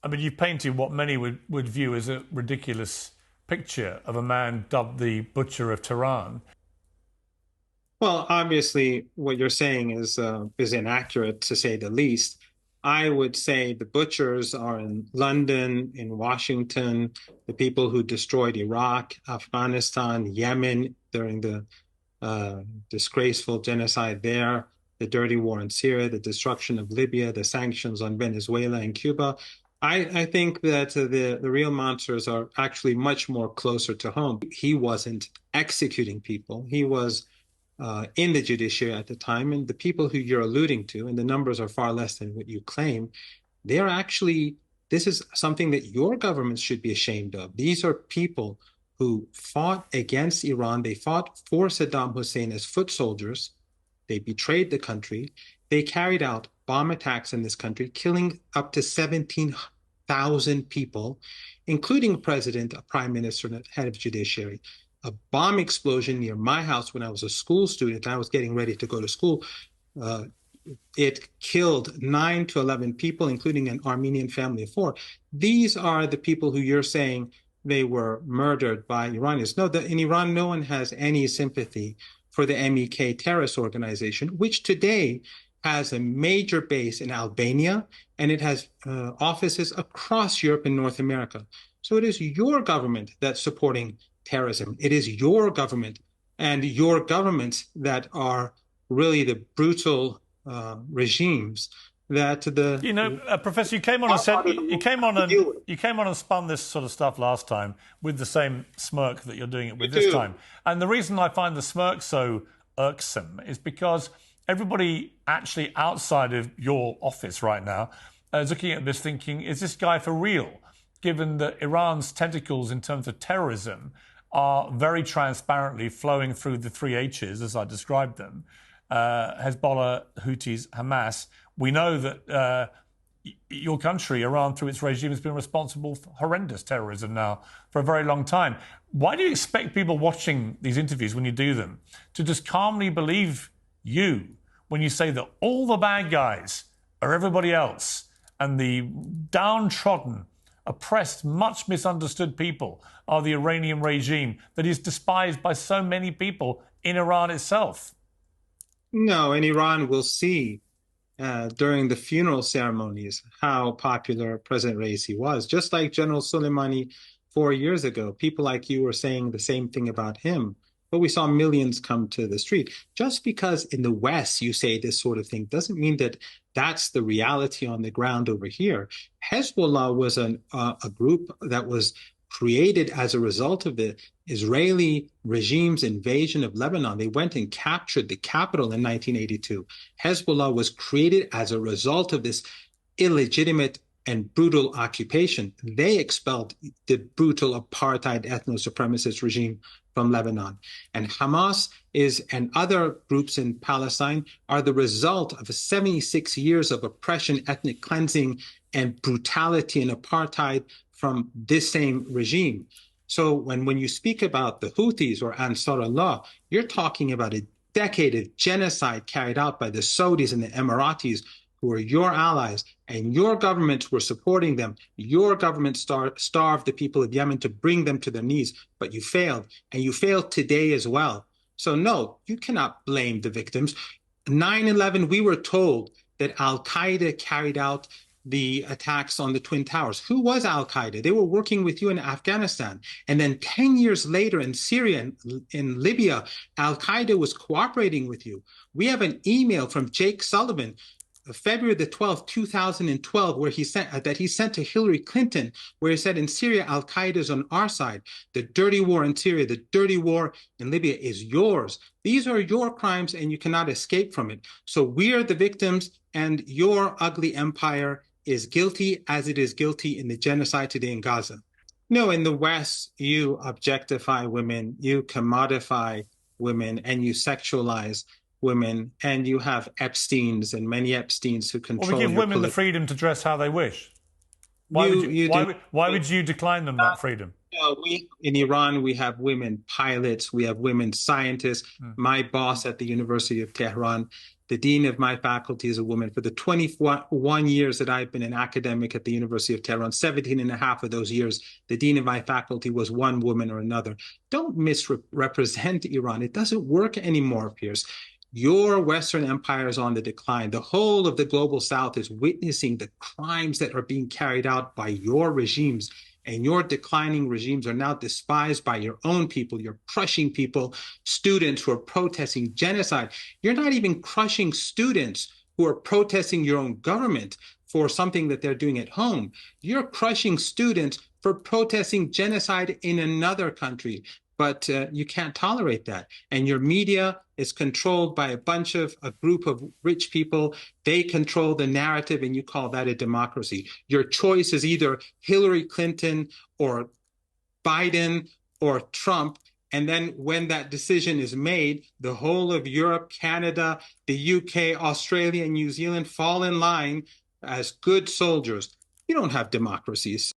I mean, you've painted what many would view as a ridiculous picture of a man dubbed the Butcher of Tehran. Well, obviously, what you're saying is inaccurate to say the least. I would say the butchers are in London, in Washington, the people who destroyed Iraq, Afghanistan, Yemen during the uh, disgraceful genocide there, the dirty war in Syria, the destruction of Libya, the sanctions on Venezuela and Cuba. I think that the real monsters are actually much more closer to home. He wasn't executing people. He was in the judiciary at the time, and the people who you're alluding to, and the numbers are far less than what you claim, they're actually, this is something that your government should be ashamed of. These are people who fought against Iran. They fought for Saddam Hussein as foot soldiers. They betrayed the country. They carried out bomb attacks in this country, killing up to 17,000 people, including a president, a prime minister, and a head of judiciary. A bomb explosion near my house when I was a school student. I was getting ready to go to school. Uh, it killed 9 to 11 people, including an Armenian family of four. These are the people who you're saying they were murdered by Iranians. No, in Iran, no one has any sympathy for the MEK terrorist organization, which today has a major base in Albania and it has offices across Europe and North America. So it is your government that's supporting terrorism. It is your government and your governments that are really the brutal regimes that the Professor, you came on and said you came on and spun this sort of stuff last time with the same smirk that you're doing it with this time. And the reason I find the smirk so irksome is because everybody actually outside of your office right now is looking at this thinking, is this guy for real? Given that Iran's tentacles in terms of terrorism are very transparently flowing through the three H's, as I described them, Hezbollah, Houthis, Hamas. We know that your country, Iran, through its regime, has been responsible for horrendous terrorism now for a very long time. Why do you expect people watching these interviews, when you do them, to just calmly believe you when you say that all the bad guys are everybody else and the downtrodden, oppressed, much misunderstood people are the Iranian regime that is despised by so many people in Iran itself? No, and Iran will see during the funeral ceremonies how popular President Raisi was. Just like General Soleimani 4 years ago, people like you were saying the same thing about him. But we saw millions come to the street. Just because in the West you say this sort of thing doesn't mean that that's the reality on the ground over here. Hezbollah was a group that was created as a result of the Israeli regime's invasion of Lebanon. They went and captured the capital in 1982. Hezbollah was created as a result of this illegitimate and brutal occupation. They expelled the brutal apartheid ethno-supremacist regime from Lebanon. And Hamas and other groups in Palestine are the result of 76 years of oppression, ethnic cleansing, and brutality and apartheid from this same regime. So when you speak about the Houthis or Ansar Allah, you're talking about a decade of genocide carried out by the Saudis and the Emiratis, who are your allies, and your governments were supporting them. Your government starved the people of Yemen to bring them to their knees, but you failed, and you failed today as well. So no, you cannot blame the victims. 9/11, we were told that Al-Qaeda carried out the attacks on the Twin Towers. Who was Al-Qaeda? They were working with you in Afghanistan. And then 10 years later in Syria and in Libya, Al-Qaeda was cooperating with you. We have an email from Jake Sullivan, February the 12th, 2012, where he sent to Hillary Clinton, where he said in Syria, Al-Qaeda is on our side. The dirty war in Syria, the dirty war in Libya is yours. These are your crimes and you cannot escape from it. So we are the victims and your ugly empire is guilty as it is guilty in the genocide today in Gaza. No, in the West, you objectify women, you commodify women, and you sexualize women, and you have Epsteins and many Epsteins who control. Well, we give women the freedom to dress how they wish. Why would you decline them that freedom? We in Iran, we have women pilots, we have women scientists. Mm. My boss at the University of Tehran, the dean of my faculty is a woman. For the 21 years that I've been an academic at the University of Tehran, 17 and a half of those years, the dean of my faculty was one woman or another. Don't misrepresent Iran. It doesn't work anymore, Pierce. Your Western empire is on the decline. The whole of the global South is witnessing the crimes that are being carried out by your regimes, and your declining regimes are now despised by your own people. You're crushing people, students who are protesting genocide. You're not even crushing students who are protesting your own government for something that they're doing at home. You're crushing students for protesting genocide in another country. But you can't tolerate that. And your media is controlled by a group of rich people. They control the narrative, and you call that a democracy. Your choice is either Hillary Clinton or Biden or Trump. And then when that decision is made, the whole of Europe, Canada, the UK, Australia, and New Zealand fall in line as good soldiers. You don't have democracies.